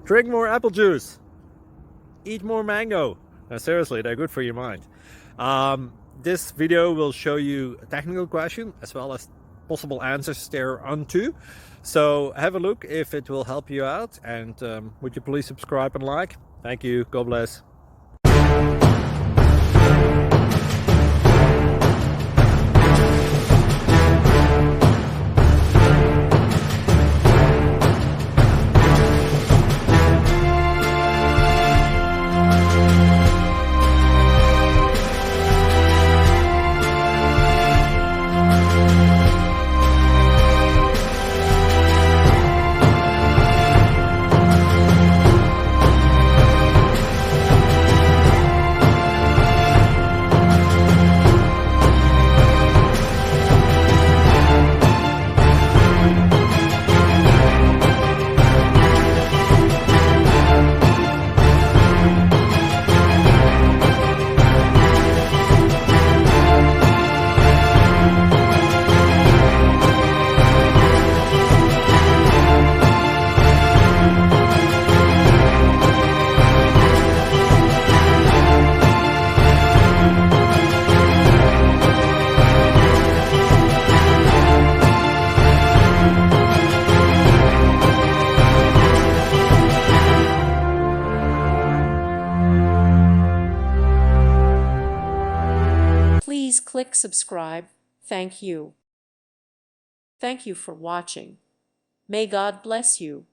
Drink more apple juice. Eat more mango. No, seriously, they're good for your mind. This video will show you a technical question as well as possible answers thereunto. So have a look if it will help you out, and would you please subscribe and like? Thank you. God bless. Please click subscribe. Thank you. Thank you for watching. May God bless you.